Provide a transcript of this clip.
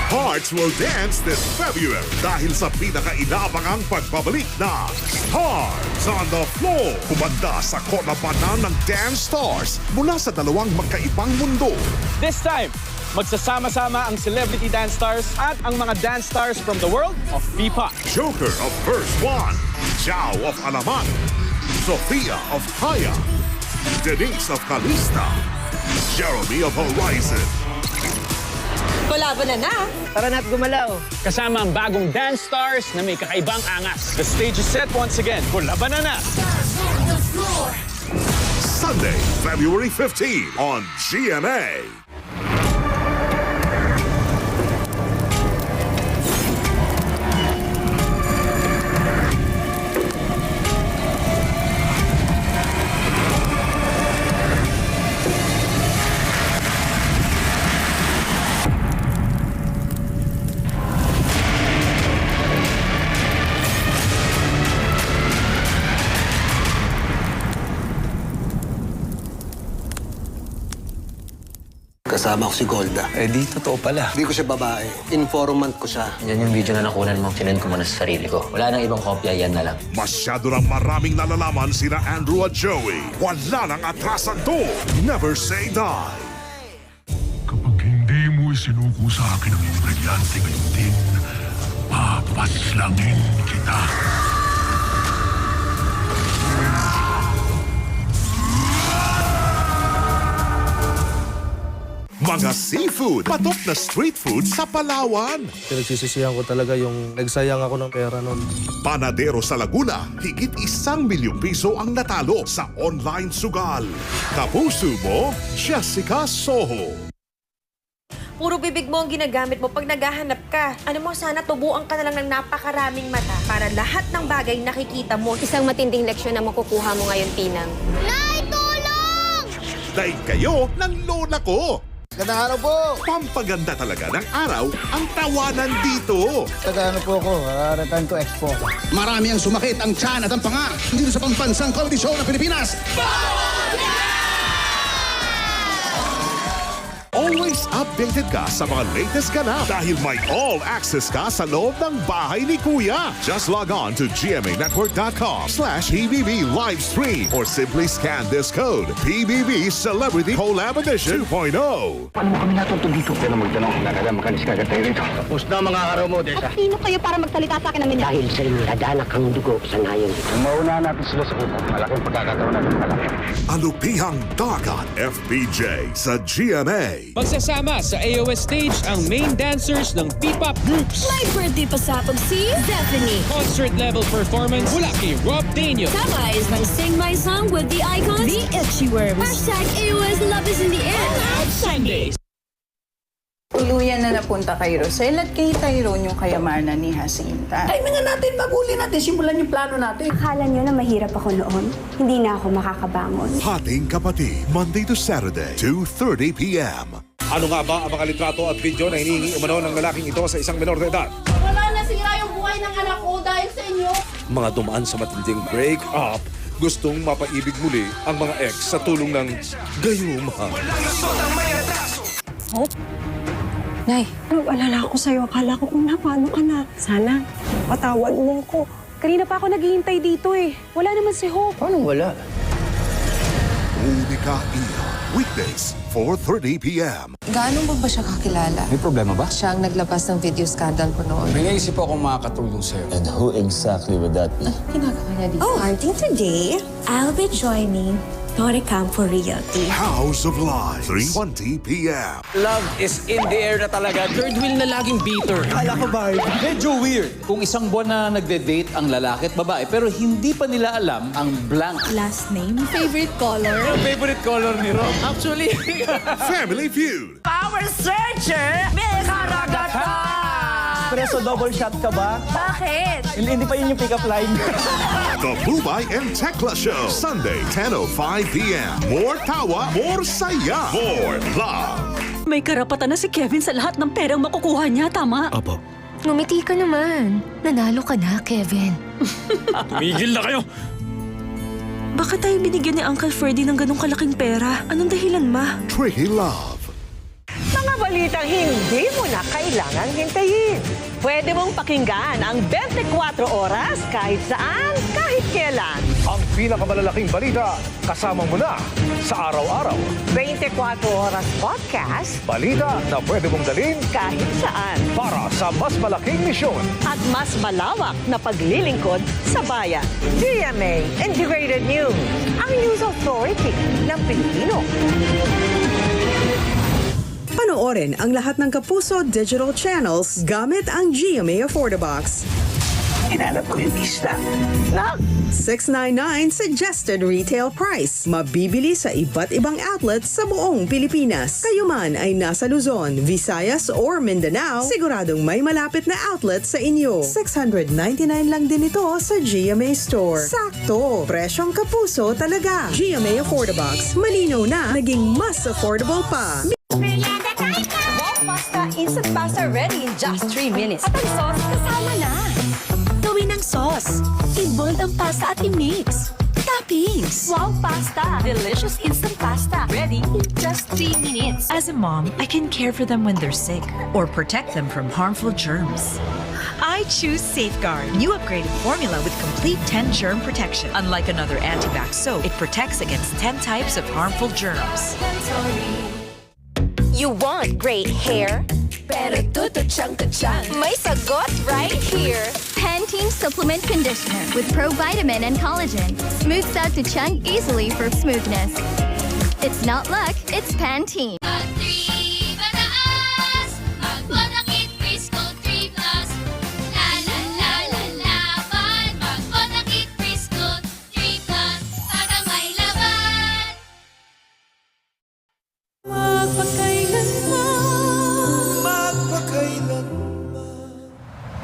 Hearts will dance this February dahil sa pinaka-inaabangang pagbabalik na Stars on the Floor. Kumanda sa kolabanan ng Dance Stars mula sa dalawang magkaibang mundo. This time, magsasama-sama ang celebrity dance stars at ang mga dance stars from the world of P-pop. Joker of Verse 1, Zhao of Alaman, Sophia of Haya, Denise of Kalista, Jeremy of Horizon. Kolaban na! Tara na't gumalaw. Kasama ang bagong dance stars na may kakaibang angas. The stage is set once again. Kulaban na! Sunday, February 15 on GMA. Kasama ko si Golda. Eh di, totoo pala. Hindi ko siya babae. Informant ko siya. Yan yung video na nakunan mo, sinend ko muna sa sarili ko. Wala nang ibang kopya, yan na lang. Masyado ng maraming nalalaman sina Andrew at Joey. Wala nang atrasan to. Never say die. Kapag hindi mo isinuko sa akin ang iyong brilyante ngayon din, papaslangin kita. Mga seafood, patok na street food sa Palawan. Pinagsisisihan ko talaga yung nagsayang ako ng pera nun. Panadero sa Laguna, higit 1 milyong piso ang natalo sa online sugal. Kapuso mo, Jessica Soho. Puro bibig mo ang ginagamit mo pag naghahanap ka. Ano mo, sana tubuan ka na lang ng napakaraming mata para lahat ng bagay nakikita mo. Isang matinding leksyon na makukuha mo ngayon, Pinang. Nay, tulong! Daig kayo ng lola ko. Gandang araw po! Pampaganda talaga ng araw ang tawanan dito. Taga-ano po ako, Return to Expo. Marami ang sumakit ang tiyan at ang panga dito sa pambansang comedy show ng Pilipinas. Always updated ka sa mga latest ganap dahil may all-access ka sa loob ng bahay ni Kuya. Just log on to gmanet.com/PBB Livestream or simply scan this code, PBB Celebrity Collab Edition 2.0. Paano mo kami natutog dito? Pero magtanong, makanis ka agad tayo rito. Tapos na mga araw mo, Desa. Sino kayo para magsalita sa akin ng minahal? Dahil sa inyo, dadanak ang dugo sa nayon. Mauna natin sila sa kubo. Malaking pagkakataon natin malaki. Alupihang Dagat FPJ sa GMA. Magsasama sa AOS stage ang main dancers ng P-pop groups. May birthday pasapag si Stephanie. Concert-level performance mula kay Rob Daniel. Sabay by Sing My Song with the icons, the Itchy Worms. Hashtag AOS Love is in the air. Sundays. Tuluyan na napunta kay Rosel at kay Tyrone yung kayamanan ni Jacinta. Timingan natin, maguli natin, simulan yung plano natin. Akala niyo na mahirap ako noon? Hindi na ako makakabangon. Hating Kapatid, Monday to Saturday, 2:30 p.m. Ano nga ba ang mga litrato at video na hinihingi umano ng lalaking ito sa isang menor de edad? Wala na sira yung buhay ng anak ko dahil sa inyo. Mga dumaan sa matinding break-up, gustong mapaibig muli ang mga ex sa tulong ng gayuma. Hope? Nay, nag-alala ako sa'yo. Akala ko kung napano ka na. Sana, patawad mo ko. Kanina pa ako naghihintay dito eh. Wala naman si Hope. Paano wala? Unica Iha, weekdays, 4:30 p.m. Gaano mo ba siya kakilala? May problema ba? Siya ang naglabas ng video scandal ko noon. May naisip akong makakatulong sa'yo. And who exactly would that be? Ginagawa niya dito. Oh, starting today, I'll be joining Torre Campo Realty. House of Lies, 3:20 p.m. Love is in the air na talaga. Third wheel na laging beater. Kala ko ba? Medyo weird. Kung isang buwan na nagde-date ang lalaki at babae pero hindi pa nila alam ang blank. Last name, favorite color. Favorite color ni Rob. Actually, Family Feud, Power Searcher! May karagatan! Preso double shot ka ba? Bakit? Hindi pa yun yung pick-up line. The Bubay and Tekla Show, Sunday, 10:05 p.m. More tawa, more saya, more love. May karapatan na si Kevin sa lahat ng perang makukuha niya, tama? Apo. Ngumiti ka naman. Nanalo ka na, Kevin. tumigil na kayo. Bakit tayo binigyan ni Uncle Ferdy ng ganong kalaking pera? Anong dahilan, ma? Tricky Love. Mga balitang hindi mo na kailangang hintayin. Pwede mong pakinggan ang 24 oras kahit saan, kahit kailan. Ang pinakamalalaking balita, kasama mo na sa araw-araw. 24 oras podcast Balita na pwede mong dalhin kahit saan. para sa mas malaking misyon. At mas malawak na paglilingkod sa bayan. GMA Integrated News, ang news authority ng Pilipino. Panoorin ang lahat ng Kapuso digital channels gamit ang GMA Affordabox. Hinanap ko yung isla. $6.99 suggested retail price. Mabibili sa iba't ibang outlets sa buong Pilipinas. Kayo man ay nasa Luzon, Visayas or Mindanao, siguradong may malapit na outlet sa inyo. $699 lang din ito sa GMA Store. Sakto! Presyong Kapuso talaga. GMA Affordabox. Malinaw na, naging mas affordable pa. Pasta, instant pasta ready in just 3 minutes. At ang sauce kasama na. Gawin ng sauce. I-bold ang pasta at i-mix. Toppings. Wow Pasta! Delicious instant pasta ready in just 3 minutes. As a mom, I can care for them when they're sick or protect them from harmful germs. I choose Safeguard, new upgraded formula with complete 10 germ protection. Unlike another antibac soap, it protects against 10 types of harmful germs. You want great hair? Pero tutuchang-tuchang. May sagot right here. Pantene Supplement Conditioner with provitamin and collagen. Smooths out to chunk easily for smoothness. It's not luck, it's Pantene.